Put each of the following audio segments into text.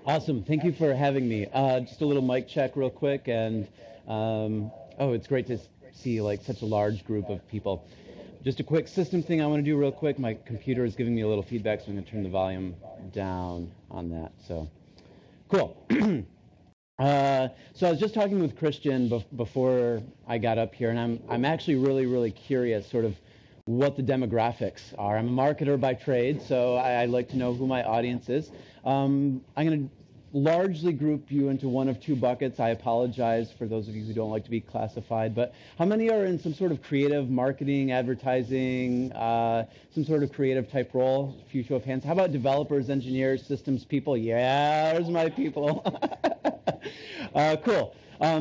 Awesome. Thank you for having me. Just a little mic check real quick, and oh, it's great to see like such a large group of people. Just a quick system thing I want to do real quick. My computer is giving me a little feedback, so I'm going to turn the volume down on that. So, cool. So I was just talking with Christian before I got up here, and I'm actually really curious, sort of what the demographics are. I'm a marketer by trade, so I like to know who my audience is. I'm going to largely group you into one of two buckets. I apologize for those of you who don't like to be classified, but how many are in some sort of creative marketing, advertising, some sort of creative type role? A few show of hands. How about developers, engineers, systems people? Yeah, there's my people. Cool.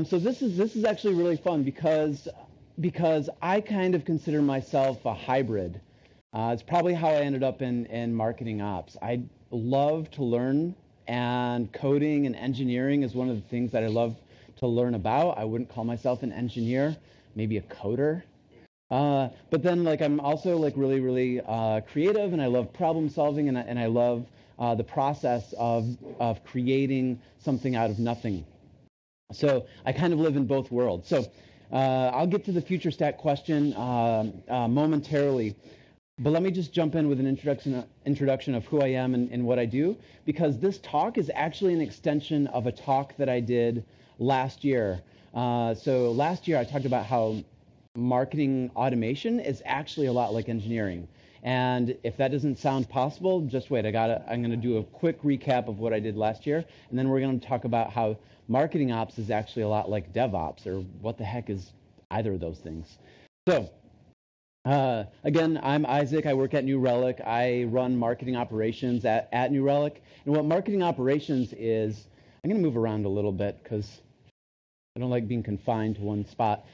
So this is actually really fun because I kind of consider myself a hybrid. It's probably how I ended up in marketing ops. I love to learn, and coding and engineering is one of the things that I love to learn about. I wouldn't call myself an engineer, maybe a coder. But then like I'm also like really creative, and I love problem solving, and I love the process of creating something out of nothing. So I kind of live in both worlds. So I'll get to the future stack question momentarily, but let me just jump in with an introduction of who I am and what I do, because this talk is actually an extension of a talk that I did last year. So last year I talked about how marketing automation is actually a lot like engineering. And if that doesn't sound possible, just wait. I'm going to do a quick recap of what I did last year, and then we're going to talk about how marketing ops is actually a lot like DevOps, or what the heck is either of those things. So, again, I'm Isaac. I work at New Relic. I run marketing operations at New Relic. And what marketing operations is, I'm going to move around a little bit because I don't like being confined to one spot.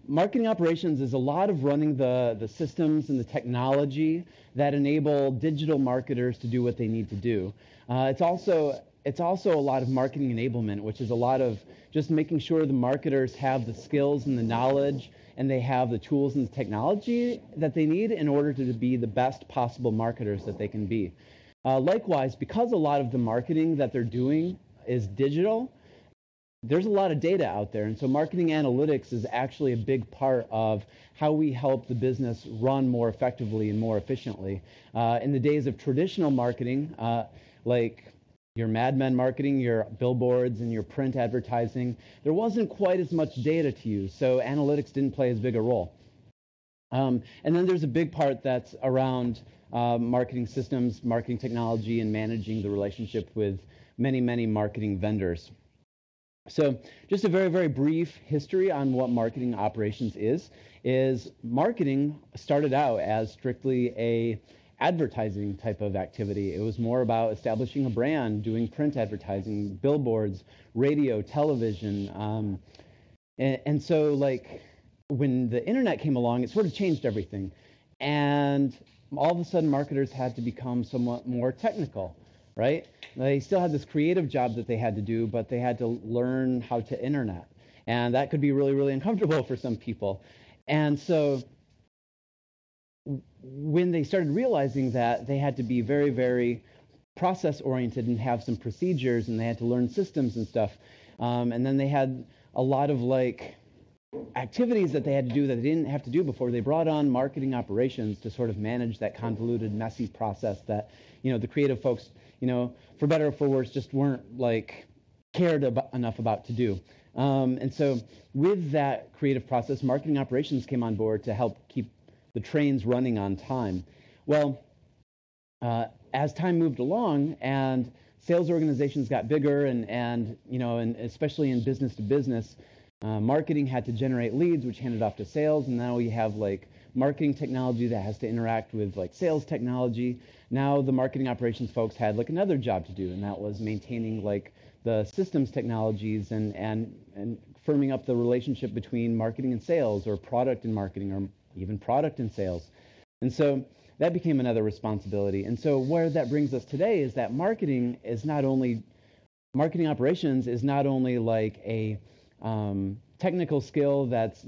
Marketing operations is a lot of running the systems and the technology that enable digital marketers to do what they need to do. It's also a lot of marketing enablement, which is a lot of just making sure the marketers have the skills and the knowledge, and they have the tools and the technology that they need in order to be the best possible marketers that they can be. Likewise, because a lot of the marketing that they're doing is digital, there's a lot of data out there, and so marketing analytics is actually a big part of how we help the business run more effectively and more efficiently. In the days of traditional marketing, like your Mad Men marketing, your billboards, and your print advertising, there wasn't quite as much data to use, so analytics didn't play as big a role. And then there's a big part that's around marketing systems, marketing technology, and managing the relationship with many marketing vendors. So just a very brief history on what marketing operations is marketing started out as strictly a advertising type of activity. It was more about establishing a brand, doing print advertising, billboards, radio, television. And so like when the internet came along, it sort of changed everything. And all of a sudden marketers had to become somewhat more technical, right? They still had this creative job that they had to do, but they had to learn how to internet. And that could be really uncomfortable for some people. And so when they started realizing that they had to be very process oriented and have some procedures, and they had to learn systems and stuff, and then they had a lot of like activities that they had to do that they didn't have to do before, they brought on marketing operations to sort of manage that convoluted, messy process that, you know, the creative folks, you know, for better or for worse, just weren't like cared enough about to do. And so with that creative process, marketing operations came on board to help keep the trains running on time. Well, as time moved along and sales organizations got bigger, and you know, and especially in business to business, marketing had to generate leads, which handed off to sales, and now we have like marketing technology that has to interact with like sales technology. Now the marketing operations folks had like another job to do, and that was maintaining like the systems technologies and firming up the relationship between marketing and sales, or product and marketing, or even product and sales. And so that became another responsibility. And so where that brings us today is that marketing operations is not only like a technical skill that's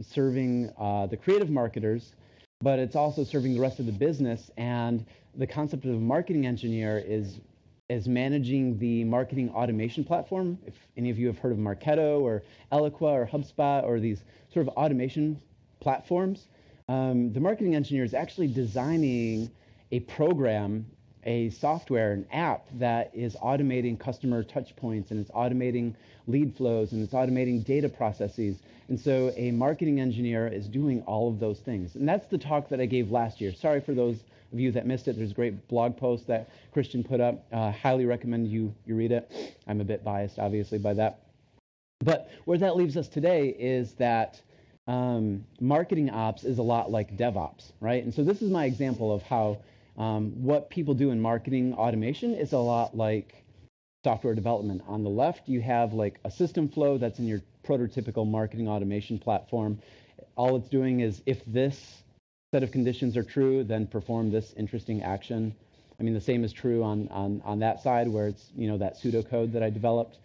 serving the creative marketers, but it's also serving the rest of the business. And the concept of a marketing engineer is is managing the marketing automation platform. If any of you have heard of Marketo or Eloqua or HubSpot or these sort of automation platforms, the marketing engineer is actually designing a program, a software, an app that is automating customer touch points, and it's automating lead flows, and it's automating data processes. And so a marketing engineer is doing all of those things. And that's the talk that I gave last year. Sorry for those of you that missed it. There's a great blog post that Christian put up. Highly recommend you read it. I'm a bit biased, obviously, by that. But where that leaves us today is that marketing ops is a lot like DevOps, right? And so this is my example of how what people do in marketing automation is a lot like software development. On the left, you have like a system flow that's in your prototypical marketing automation platform. All it's doing is, if this set of conditions are true, then perform this interesting action. I mean, the same is true on that side where it's, that pseudocode that I developed.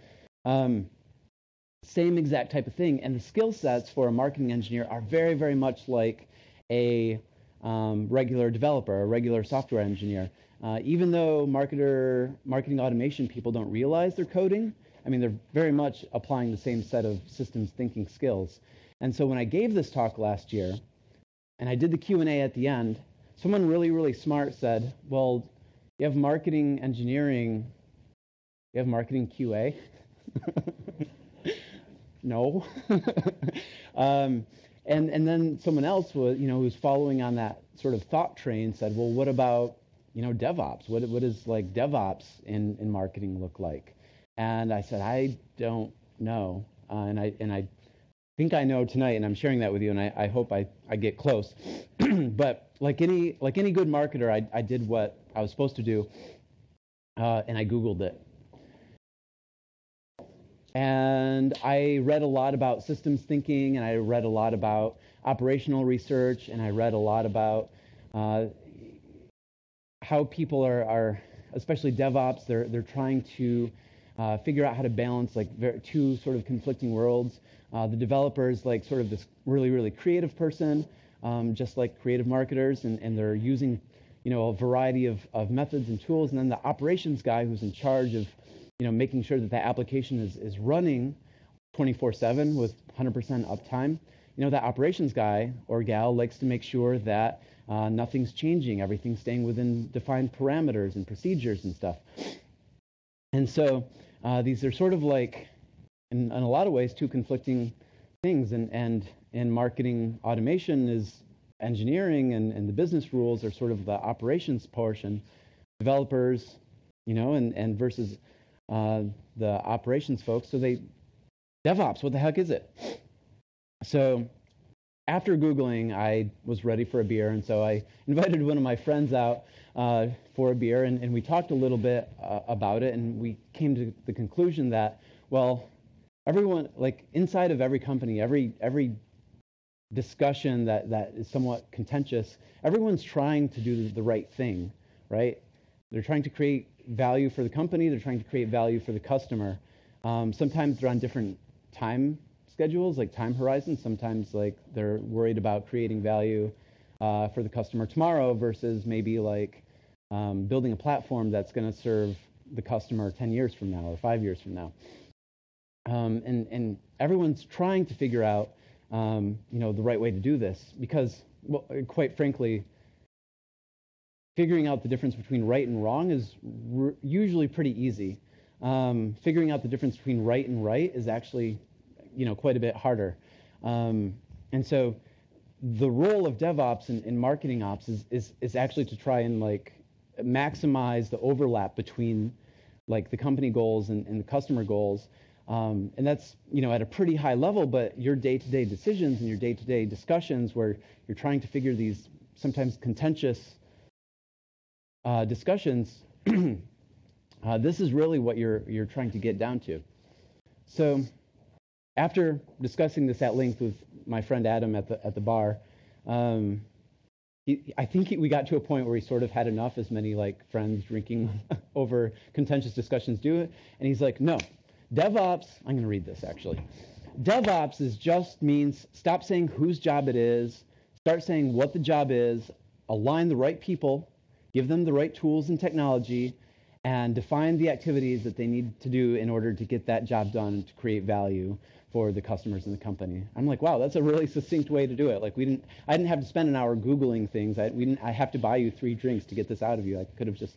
Same exact type of thing. And the skill sets for a marketing engineer are very, very much like a regular developer, a regular software engineer. Even though marketing automation people don't realize they're coding, I mean, they're very much applying the same set of systems thinking skills. And so when I gave this talk last year, and I did the Q&A at the end, someone really, really smart said, well, you have marketing engineering, you have marketing QA? No. And then someone else was, who was following on that sort of thought train said, well, what about, DevOps? What does like DevOps in marketing look like? And I said, I don't know. And I think I know tonight, and I'm sharing that with you, and I hope I get close. But like any good marketer, I did what I was supposed to do, and I Googled it. And I read a lot about systems thinking, and I read a lot about operational research, and I read a lot about how people are, especially DevOps, they're trying to figure out how to balance like two sort of conflicting worlds. The developer is like sort of this really, really creative person, just like creative marketers, and they're using, a variety of methods and tools. And then the operations guy who's in charge of, making sure that application is running 24/7 with 100% uptime. That operations guy or gal likes to make sure that nothing's changing, everything's staying within defined parameters and procedures and stuff. And so these are sort of like, in a lot of ways, two conflicting things. And in marketing automation is engineering, and the business rules are sort of the operations portion. Developers, and versus the operations folks. So DevOps, what the heck is it? So after Googling, I was ready for a beer, and so I invited one of my friends out for a beer, and we talked a little bit about it, and we came to the conclusion that, well, everyone, like inside of every company, every discussion that is somewhat contentious, everyone's trying to do the right thing, right? They're trying to create value for the company. They're trying to create value for the customer. Sometimes they're on different time schedules, like time horizons. Sometimes like they're worried about creating value for the customer tomorrow versus maybe like building a platform that's going to serve the customer 10 years from now or 5 years from now. And everyone's trying to figure out, the right way to do this because, well, quite frankly, figuring out the difference between right and wrong is usually pretty easy. Figuring out the difference between right and right is actually, quite a bit harder. And so the role of DevOps in marketing ops is actually to try and like maximize the overlap between like the company goals and the customer goals. And that's, at a pretty high level, but your day-to-day decisions and your day-to-day discussions where you're trying to figure these sometimes contentious discussions, this is really what you're trying to get down to. So after discussing this at length with my friend Adam at the bar, I think we got to a point where he sort of had enough, as many like friends drinking over contentious discussions do it, and he's like, no, DevOps, I'm going to read this actually. DevOps means stop saying whose job it is, start saying what the job is, align the right people, give them the right tools and technology, and define the activities that they need to do in order to get that job done to create value for the customers in the company. I'm like, wow, that's a really succinct way to do it. Like I didn't have to spend an hour Googling things. I have to buy you 3 drinks to get this out of you. I could have just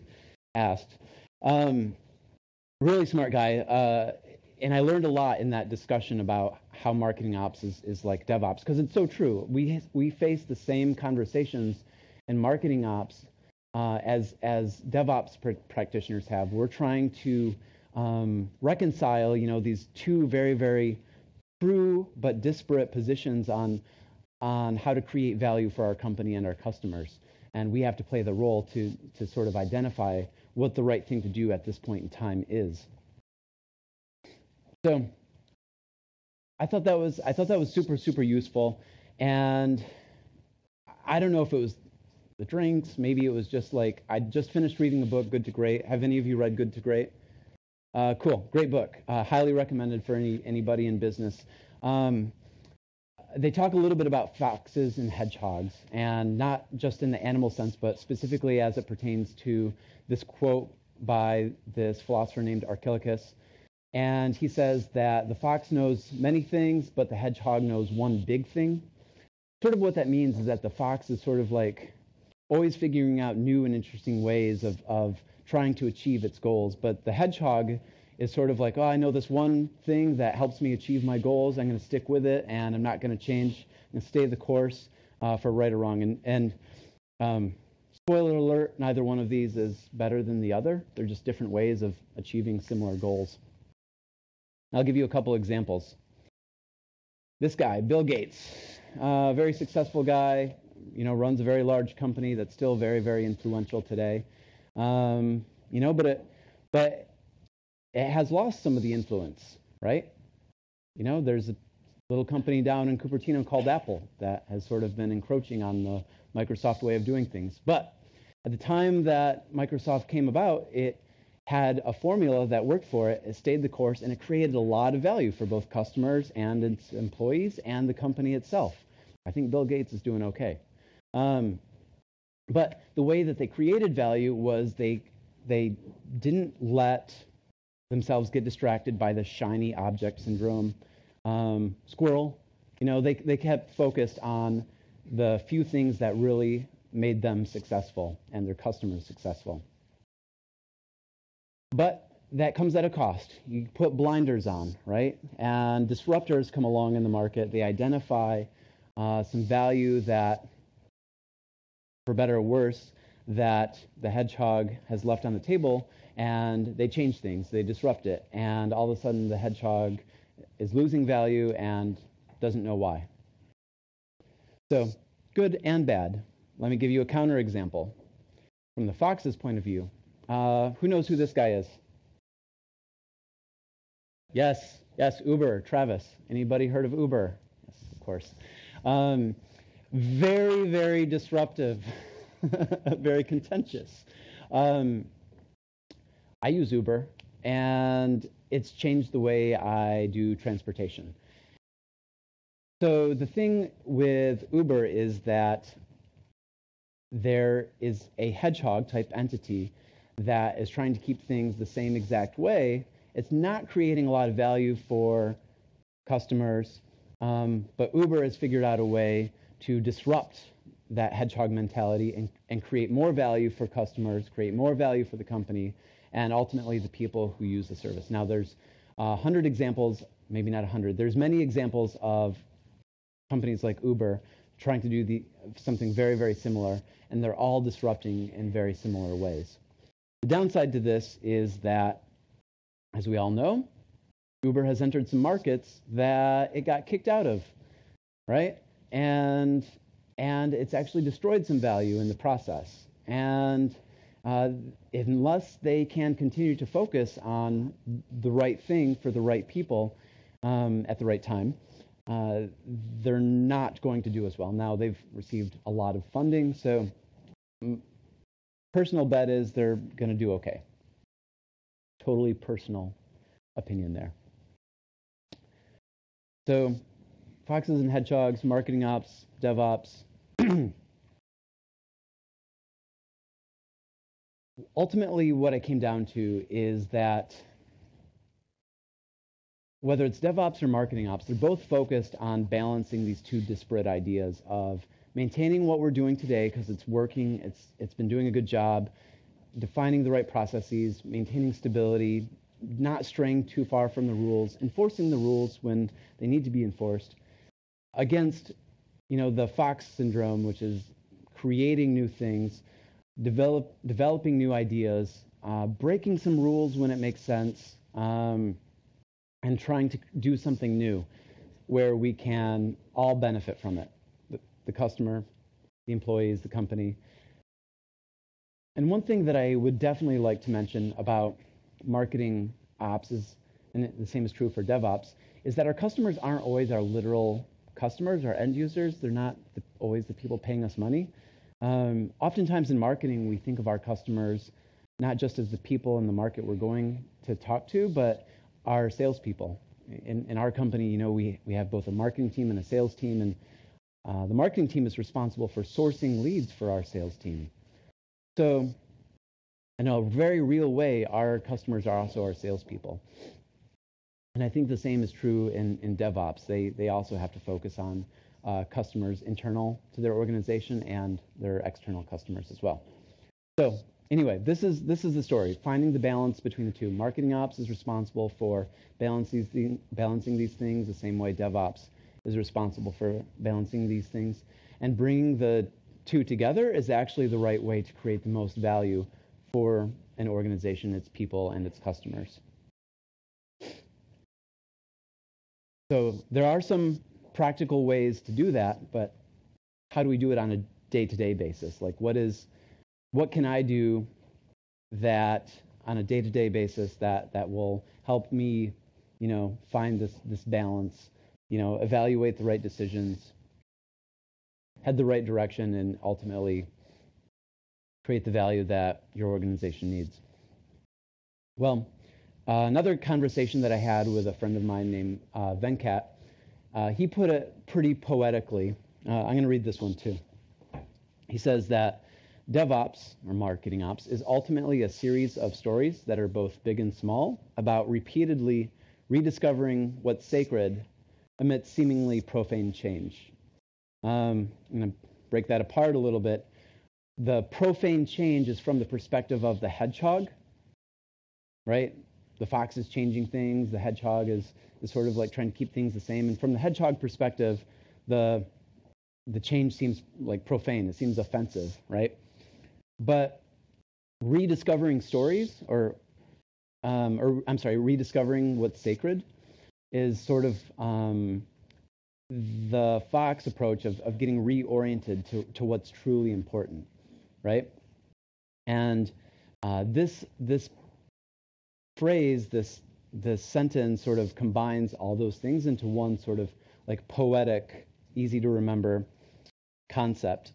asked. Really smart guy. And I learned a lot in that discussion about how marketing ops is like DevOps, because it's so true. We face the same conversations in marketing ops as DevOps practitioners have. We're trying to reconcile, these two very, very true but disparate positions on how to create value for our company and our customers. And we have to play the role to sort of identify what the right thing to do at this point in time is. So I thought that was super, super useful. And I don't know if it was the drinks, maybe it was just like, I just finished reading the book, Good to Great. Have any of you read Good to Great? Cool, great book. Highly recommended for anybody in business. They talk a little bit about foxes and hedgehogs, and not just in the animal sense, but specifically as it pertains to this quote by this philosopher named Archilochus. And he says that the fox knows many things, but the hedgehog knows one big thing. Sort of what that means is that the fox is sort of like always figuring out new and interesting ways of trying to achieve its goals. But the hedgehog is sort of like, oh, I know this one thing that helps me achieve my goals. I'm going to stick with it, and I'm not going to change. I'm going to stay the course for right or wrong. And spoiler alert, neither one of these is better than the other. They're just different ways of achieving similar goals. I'll give you a couple examples. This guy, Bill Gates, very successful guy, runs a very large company that's still very, very influential today. But it has lost some of the influence, right? There's a little company down in Cupertino called Apple that has sort of been encroaching on the Microsoft way of doing things. But at the time that Microsoft came about, it had a formula that worked for it. It stayed the course, and it created a lot of value for both customers and its employees and the company itself. I think Bill Gates is doing okay. But the way that they created value was they didn't let themselves get distracted by the shiny object syndrome. Squirrel, they kept focused on the few things that really made them successful and their customers successful. But that comes at a cost. You put blinders on, right? And disruptors come along in the market. They identify some value that, for better or worse, that the hedgehog has left on the table, and they change things. They disrupt it. And all of a sudden, the hedgehog is losing value and doesn't know why. So, good and bad. Let me give you a counterexample. From the fox's point of view, who knows who this guy is? Yes, Uber, Travis. Anybody heard of Uber? Yes, of course. Very, very disruptive, very contentious. I use Uber, and it's changed the way I do transportation. So the thing with Uber is that there is a hedgehog-type entity that is trying to keep things the same exact way. It's not creating a lot of value for customers, but Uber has figured out a way to disrupt that hedgehog mentality and create more value for customers, create more value for the company, and ultimately the people who use the service. Now, there's 100 examples, maybe not 100. There's many examples of companies like Uber trying to do something very, very similar, and they're all disrupting in very similar ways. The downside to this is that, as we all know, Uber has entered some markets that it got kicked out of, right? And it's actually destroyed some value in the process. And unless they can continue to focus on the right thing for the right people at the right time, they're not going to do as well. Now, they've received a lot of funding, so personal bet is they're going to do okay. Totally personal opinion there. So, foxes and hedgehogs, marketing ops, DevOps. ultimately what I came down to is that whether it's DevOps or marketing ops, they're both focused on balancing these two disparate ideas of maintaining what we're doing today because it's working, it's been doing a good job, defining the right processes, maintaining stability, not straying too far from the rules, enforcing the rules when they need to be enforced, against, the Fox syndrome, which is creating new things, developing new ideas, breaking some rules when it makes sense, and trying to do something new where we can all benefit from it. The customer, the employees, the company. And one thing that I would definitely like to mention about marketing ops is, and the same is true for DevOps, is that our customers aren't always our literal customers, our end users. They're not always the people paying us money. Oftentimes in marketing, we think of our customers not just as the people in the market we're going to talk to, but our salespeople. In our company, we have both a marketing team and a sales team, and the marketing team is responsible for sourcing leads for our sales team. So in a very real way, our customers are also our salespeople. And I think the same is true in DevOps. They also have to focus on customers internal to their organization and their external customers as well. So anyway, this is the story, finding the balance between the two. Marketing ops is responsible for balancing these things the same way DevOps is responsible for balancing these things. And bringing the two together is actually the right way to create the most value for an organization, its people, and its customers. So there are some practical ways to do that, but how do we do it on a day-to-day basis? Like what can I do that on a day-to-day basis that will help me, find this balance, evaluate the right decisions, head the right direction, and ultimately create the value that your organization needs? Well, another conversation that I had with a friend of mine named Venkat, he put it pretty poetically. I'm going to read this one too. He says that DevOps, or marketing ops, is ultimately a series of stories that are both big and small about repeatedly rediscovering what's sacred amidst seemingly profane change. I'm going to break that apart a little bit. The profane change is from the perspective of the hedgehog, right? The fox is changing things. The hedgehog is sort of like trying to keep things the same. And from the hedgehog perspective, the change seems like profane. It seems offensive, right? But rediscovering stories, rediscovering what's sacred, is sort of the fox approach of getting reoriented to what's truly important, right? And this phrase, this sentence sort of combines all those things into one sort of like poetic, easy to remember concept.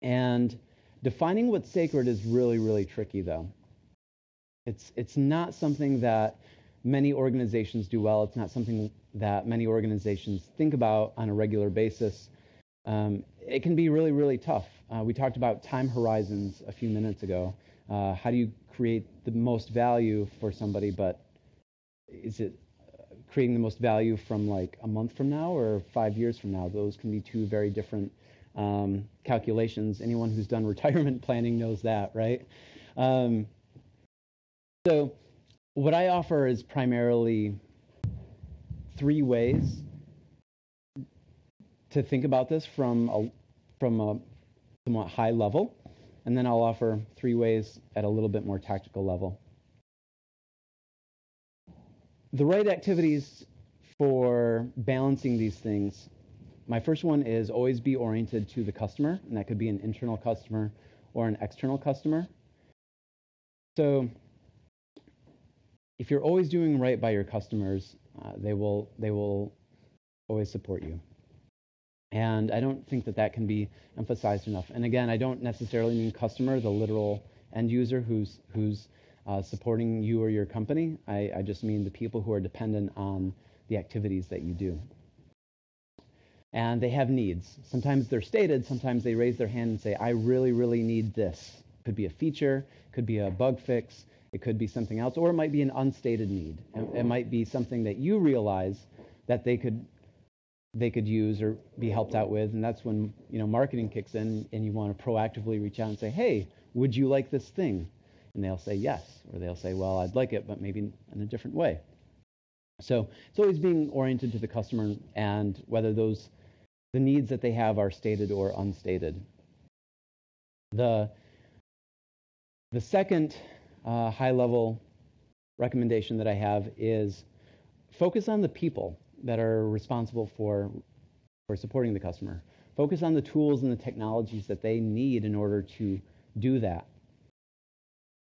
And defining what's sacred is really, really tricky, though. It's not something that many organizations do well. It's not something that many organizations think about on a regular basis. It can be really, really tough. We talked about time horizons a few minutes ago. How do you create the most value for somebody, but is it creating the most value from like a month from now or 5 years from now? Those can be two very different calculations. Anyone who's done retirement planning knows that, right? So what I offer is primarily 3 ways to think about this from a somewhat high level, and then I'll offer 3 ways at a little bit more tactical level. The right activities for balancing these things. My first one is always be oriented to the customer, and that could be an internal customer or an external customer. So if you're always doing right by your customers, they will always support you. And I don't think that can be emphasized enough. And again, I don't necessarily mean customer, the literal end user who's supporting you or your company. I just mean the people who are dependent on the activities that you do. And they have needs. Sometimes they're stated, sometimes they raise their hand and say, I really, really need this. could be a feature, could be a bug fix, it could be something else, or it might be an unstated need. It might be something that you realize that they could use or be helped out with, and that's when marketing kicks in, and you want to proactively reach out and say, hey, would you like this thing? And they'll say yes, or they'll say, well, I'd like it, but maybe in a different way. So it's always being oriented to the customer and whether the needs that they have are stated or unstated. The second high-level recommendation that I have is focus on the people that are responsible for supporting the customer. Focus on the tools and the technologies that they need in order to do that,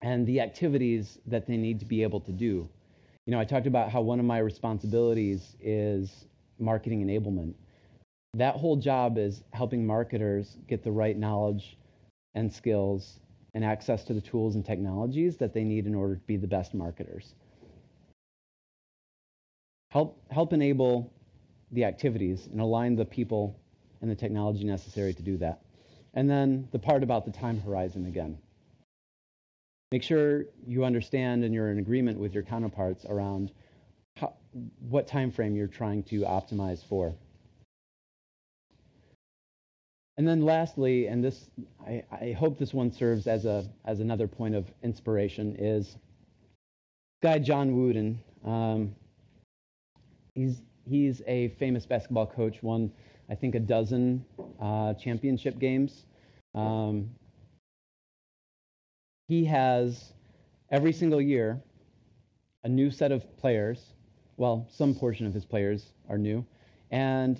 and the activities that they need to be able to do. I talked about how one of my responsibilities is marketing enablement. That whole job is helping marketers get the right knowledge and skills and access to the tools and technologies that they need in order to be the best marketers. Help enable the activities and align the people and the technology necessary to do that. And then the part about the time horizon again. Make sure you understand and you're in agreement with your counterparts around what time frame you're trying to optimize for. And then lastly, and this I hope this one serves as another point of inspiration, is this guy John Wooden. He's a famous basketball coach, won I think a dozen championship games. He has every single year a new set of players. Well, some portion of his players are new, and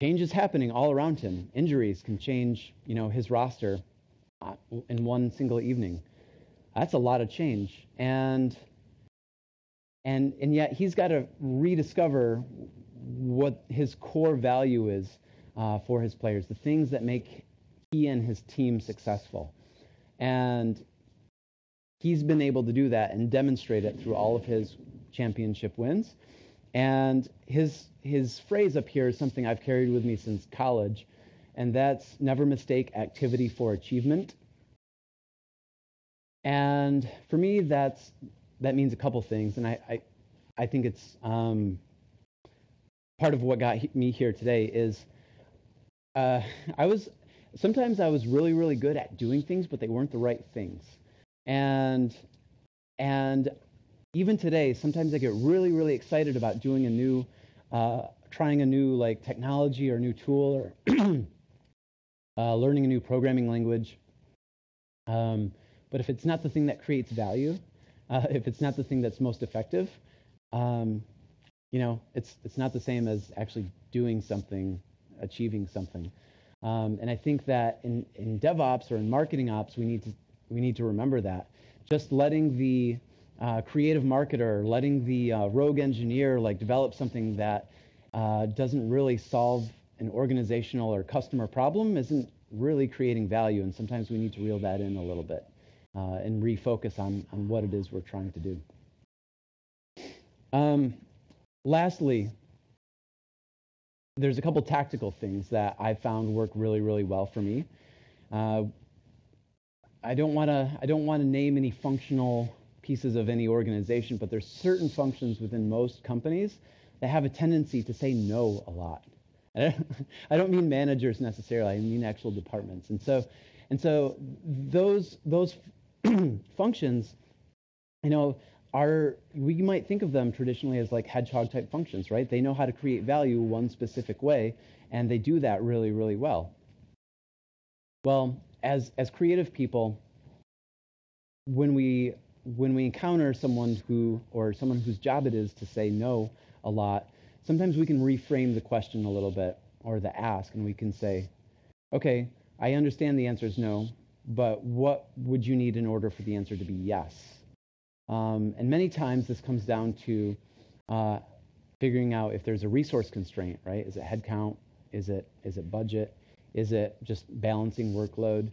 change is happening all around him. Injuries can change, his roster in one single evening. That's a lot of change, and yet he's got to rediscover what his core value is for his players, the things that make he and his team successful. And he's been able to do that and demonstrate it through all of his championship wins. And his phrase up here is something I've carried with me since college, and that's never mistake activity for achievement. And for me, that means a couple things, and I think it's part of what got me here today is sometimes I was really, really good at doing things, but they weren't the right things. And even today, sometimes I get really, really excited about doing trying a new technology or new tool or learning a new programming language. But if it's not the thing that creates value, if it's not the thing that's most effective, it's not the same as actually doing something, achieving something. And I think that in DevOps or in MarketingOps, we need to remember that. Just letting the creative marketer, letting the rogue engineer develop something that doesn't really solve an organizational or customer problem isn't really creating value. And sometimes we need to reel that in a little bit and refocus on what it is we're trying to do. Lastly, there's a couple tactical things that I found work really, really well for me. I don't want to name any functional pieces of any organization, but there's certain functions within most companies that have a tendency to say no a lot. I don't mean managers necessarily. I mean actual departments. And so those functions, we might think of them traditionally as hedgehog type functions, right? They know how to create value one specific way, and they do that really, really well. Well, as creative people, when we encounter someone whose job it is to say no a lot, sometimes we can reframe the question a little bit or the ask, and we can say, okay, I understand the answer is no, but what would you need in order for the answer to be yes? And many times this comes down to figuring out if there's a resource constraint, right? Is it headcount? Is it budget? Is it just balancing workload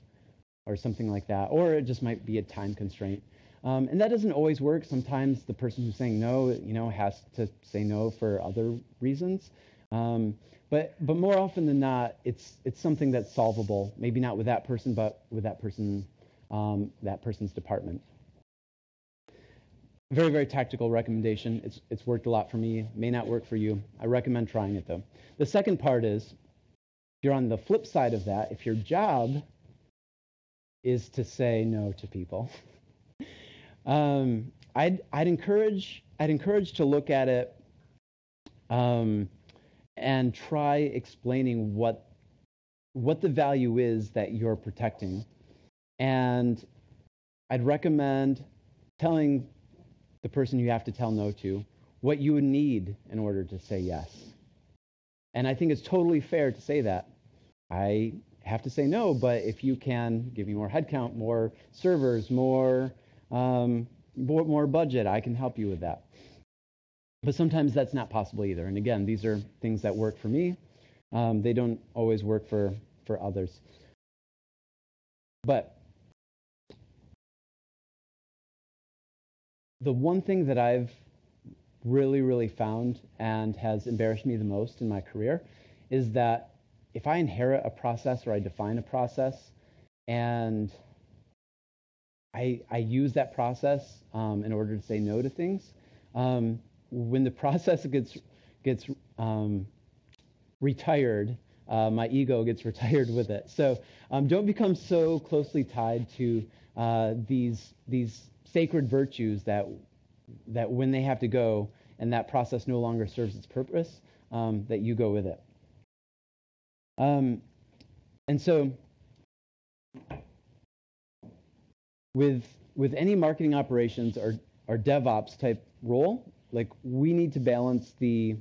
or something like that? Or it just might be a time constraint. And that doesn't always work. Sometimes the person who's saying no, has to say no for other reasons. But more often than not, it's something that's solvable. Maybe not with that person, but with that person that person's department. Very, very tactical recommendation. It's worked a lot for me. May not work for you. I recommend trying it, though. The second part is, if you're on the flip side of that, if your job is to say no to people, I'd encourage to look at it and try explaining what the value is that you're protecting. And I'd recommend telling the person you have to tell no to what you would need in order to say yes. And I think it's totally fair to say that. I have to say no, but if you can give me more headcount, more servers, more budget, I can help you with that. But sometimes that's not possible either. And again, these are things that work for me. They don't always work for others. But the one thing that I've really, really found and has embarrassed me the most in my career is that if I inherit a process or I define a process and I use that process in order to say no to things, when the process gets retired, my ego gets retired with it. So don't become so closely tied to these sacred virtues that when they have to go and that process no longer serves its purpose, that you go with it. And so with any marketing operations or DevOps type role, like we need to balance the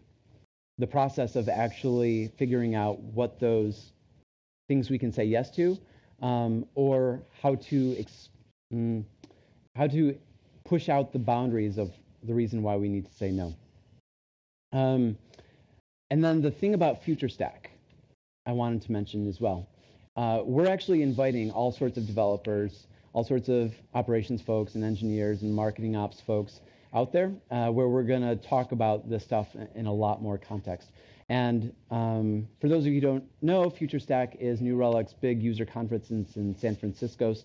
process of actually figuring out what those things we can say yes to, or how to push out the boundaries of the reason why we need to say no. And then the thing about FutureStack I wanted to mention as well. We're actually inviting all sorts of developers, all sorts of operations folks and engineers and marketing ops folks out there where we're going to talk about this stuff in a lot more context. And for those of you who don't know, FutureStack is New Relic's big user conference in San Francisco,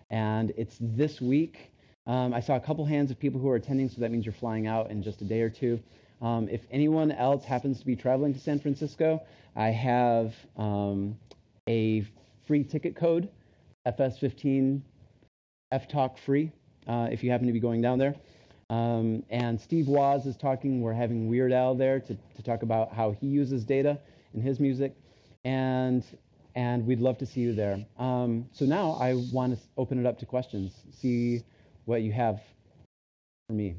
and it's this week. I saw a couple hands of people who are attending, so that means you're flying out in just a day or two. If anyone else happens to be traveling to San Francisco, I have a free ticket code, FS15 FTalk free, if you happen to be going down there. And Steve Woz is talking. We're having Weird Al there to talk about how he uses data in his music, and we'd love to see you there. So now I want to open it up to questions, see what you have for me.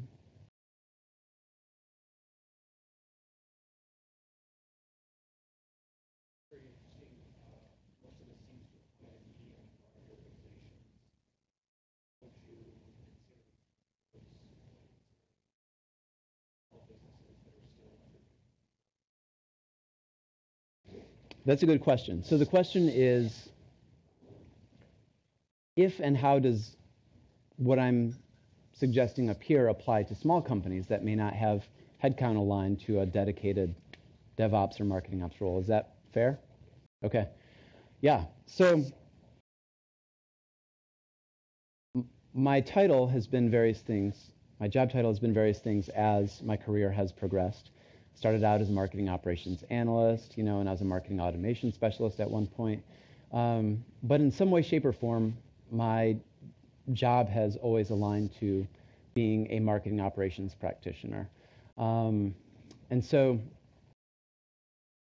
That's a good question. So the question is, if and how does what I'm suggesting up here apply to small companies that may not have headcount aligned to a dedicated DevOps or marketing ops role? Is that fair? Okay. Yeah. So my title has been various things. My job title has been various things as my career has progressed. Started out as a marketing operations analyst, and I was a marketing automation specialist at one point. But in some way, shape, or form, my job has always aligned to being a marketing operations practitioner. And so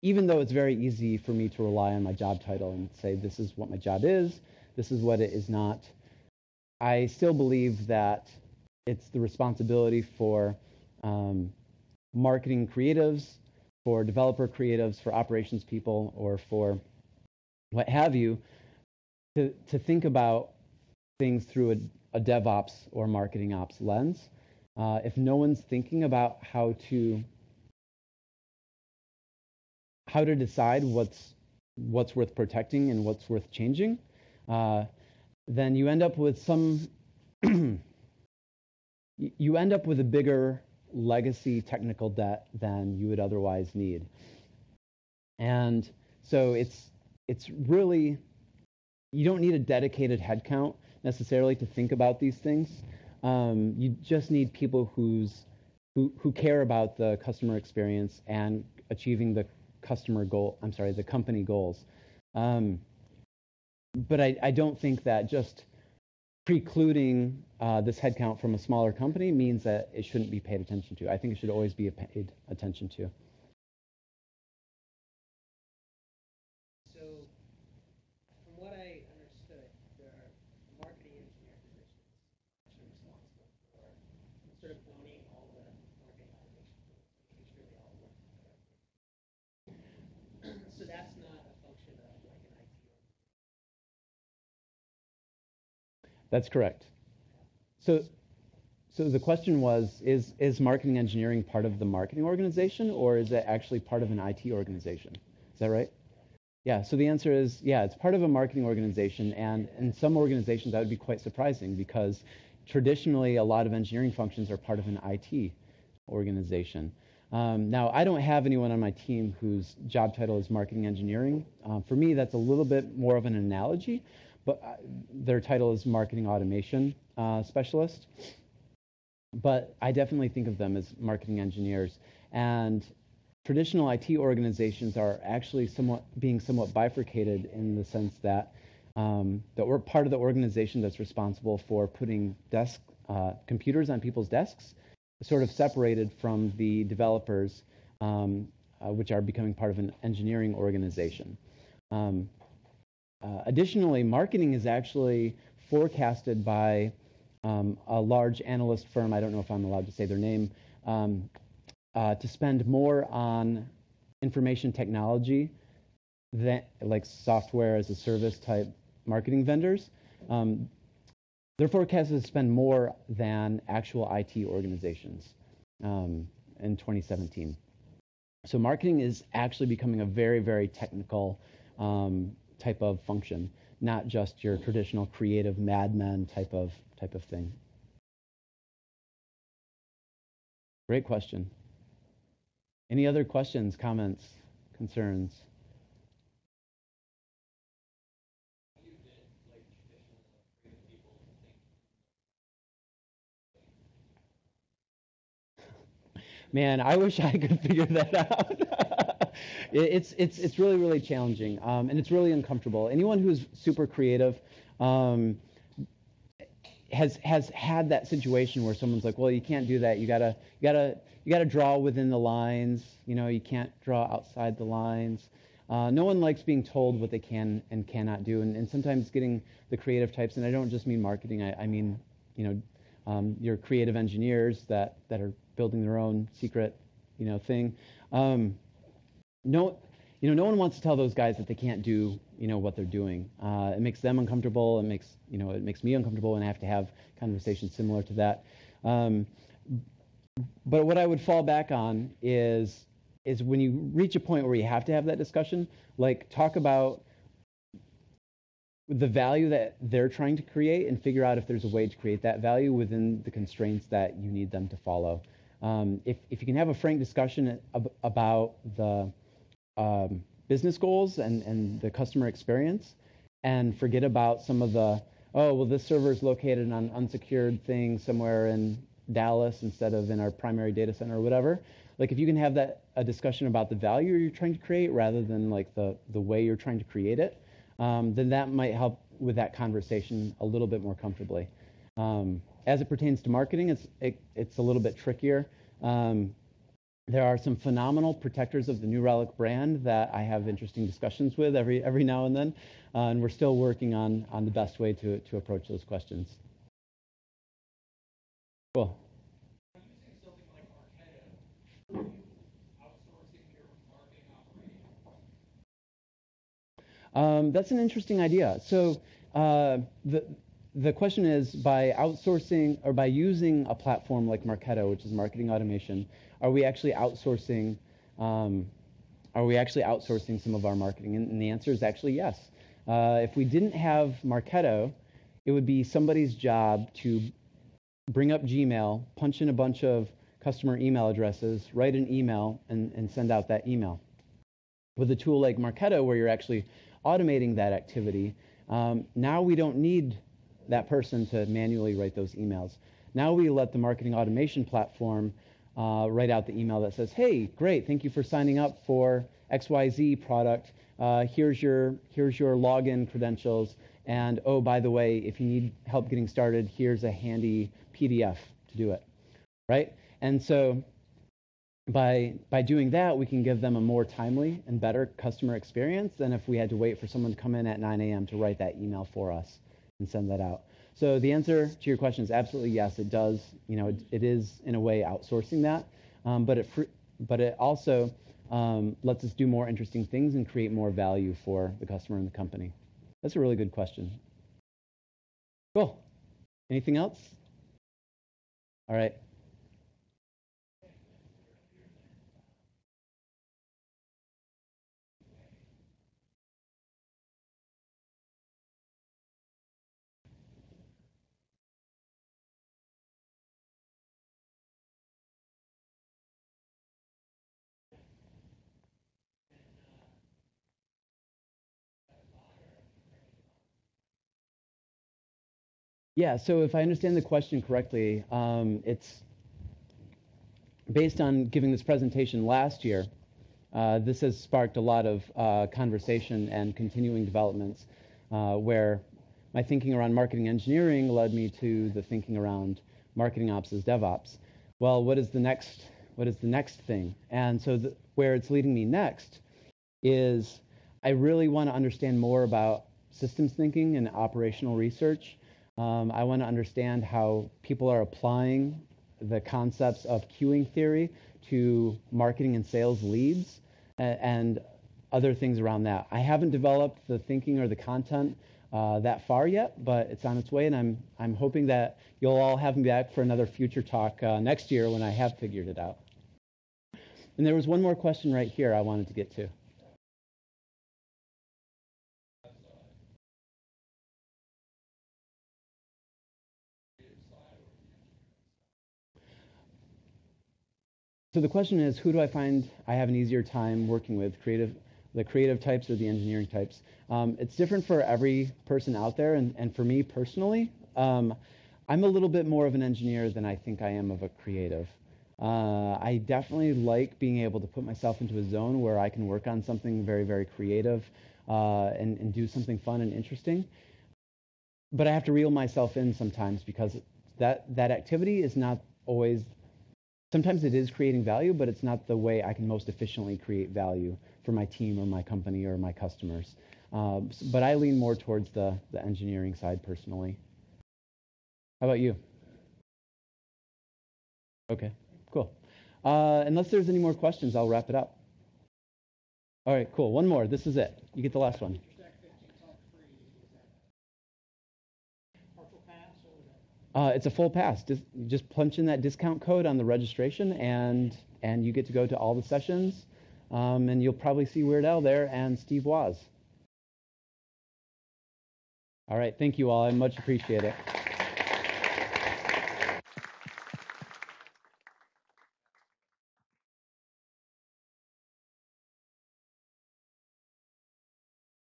even though it's very easy for me to rely on my job title and say, this is what my job is, this is what it is not, I still believe that it's the responsibility for marketing creatives, for developer creatives, for operations people, or for what have you, to think about things through a DevOps or marketing ops lens. If no one's thinking about how to decide what's worth protecting and what's worth changing, then you end up with you end up with a bigger legacy technical debt than you would otherwise need. And so it's really, you don't need a dedicated headcount necessarily to think about these things. You just need people who care about the customer experience and achieving the the company goals. But I don't think that just precluding this headcount from a smaller company means that it shouldn't be paid attention to. I think it should always be paid attention to. So, from what I understood, there are marketing engineer positions actually responsible for sort of owning all the marketing automation tools, making sure they all work correctly. So that's not a function of like an IT organization. That's correct. So the question was, is marketing engineering part of the marketing organization, or is it actually part of an IT organization? Is that right? Yeah, so the answer is, yeah, it's part of a marketing organization, and in some organizations that would be quite surprising because traditionally a lot of engineering functions are part of an IT organization. Now, I don't have anyone on my team whose job title is marketing engineering. For me, that's a little bit more of an analogy, but their title is marketing automation specialist. But I definitely think of them as marketing engineers. And traditional IT organizations are actually being somewhat bifurcated in the sense that we're part of the organization that's responsible for putting computers on people's desks, sort of separated from the developers, which are becoming part of an engineering organization. Additionally, marketing is actually forecasted by a large analyst firm, I don't know if I'm allowed to say their name, to spend more on information technology, like software as a service type marketing vendors. They're forecasted to spend more than actual IT organizations in 2017. So marketing is actually becoming a very, very technical type of function, not just your traditional creative madmen type of thing. Great question. Any other questions, comments, concerns? Man, I wish I could figure that out. It's really, really challenging, and it's really uncomfortable. Anyone who's super creative has had that situation where someone's like, well, you can't do that. You gotta draw within the lines. You can't draw outside the lines. No one likes being told what they can and cannot do, and sometimes getting the creative types, and I don't just mean marketing. I mean, your creative engineers that are building their own secret, thing. No one wants to tell those guys that they can't do, what they're doing. It makes them uncomfortable. It makes me uncomfortable, and I have to have conversations similar to that. But what I would fall back on is when you reach a point where you have to have that discussion, like talk about the value that they're trying to create and figure out if there's a way to create that value within the constraints that you need them to follow. If you can have a frank discussion about the business goals and the customer experience, and forget about some of the, this server is located on an unsecured thing somewhere in Dallas instead of in our primary data center or whatever. Like if you can have a discussion about the value you're trying to create rather than like the way you're trying to create it, then that might help with that conversation a little bit more comfortably. As it pertains to marketing, it's a little bit trickier. There are some phenomenal protectors of the new Relic brand that I have interesting discussions with every now and then, and we're still working on the best way to approach those questions. Cool. Using something like Marketo, are you outsourcing your marketing operation? That's an interesting idea. So the question is, by outsourcing or by using a platform like Marketo, which is marketing automation, are we actually outsourcing some of our marketing? And the answer is actually yes. If we didn't have Marketo, it would be somebody's job to bring up Gmail, punch in a bunch of customer email addresses, write an email, and send out that email. With a tool like Marketo, where you're actually automating that activity, now we don't need that person to manually write those emails. Now we let the marketing automation platform write out the email that says, hey, great, thank you for signing up for XYZ product. Here's your login credentials. And oh, by the way, if you need help getting started, here's a handy PDF to do it, right? And so by doing that, we can give them a more timely and better customer experience than if we had to wait for someone to come in at 9 a.m. to write that email for us and send that out. So the answer to your question is absolutely yes, it does. It is in a way outsourcing that, but it also lets us do more interesting things and create more value for the customer and the company. That's a really good question. Cool. Anything else? All right. Yeah, so if I understand the question correctly, it's based on giving this presentation last year. This has sparked a lot of conversation and continuing developments where my thinking around marketing engineering led me to the thinking around marketing ops as DevOps. Well, what is the next thing? And so where it's leading me next is I really want to understand more about systems thinking and operational research. I want to understand how people are applying the concepts of queuing theory to marketing and sales leads and other things around that. I haven't developed the thinking or the content that far yet, but it's on its way, and I'm hoping that you'll all have me back for another future talk next year when I have figured it out. And there was one more question right here I wanted to get to. So the question is, who do I find I have an easier time working with, the creative types or the engineering types? It's different for every person out there, and for me personally, I'm a little bit more of an engineer than I think I am of a creative. I definitely like being able to put myself into a zone where I can work on something very, very creative and do something fun and interesting. But I have to reel myself in sometimes because that activity is not always. Sometimes it is creating value, but it's not the way I can most efficiently create value for my team or my company or my customers. But I lean more towards the engineering side personally. How about you? Okay, cool. Unless there's any more questions, I'll wrap it up. All right, cool. One more. This is it. You get the last one. It's a full pass. Just punch in that discount code on the registration, and you get to go to all the sessions, and you'll probably see Weird Al there and Steve Woz. All right, thank you all. I much appreciate it.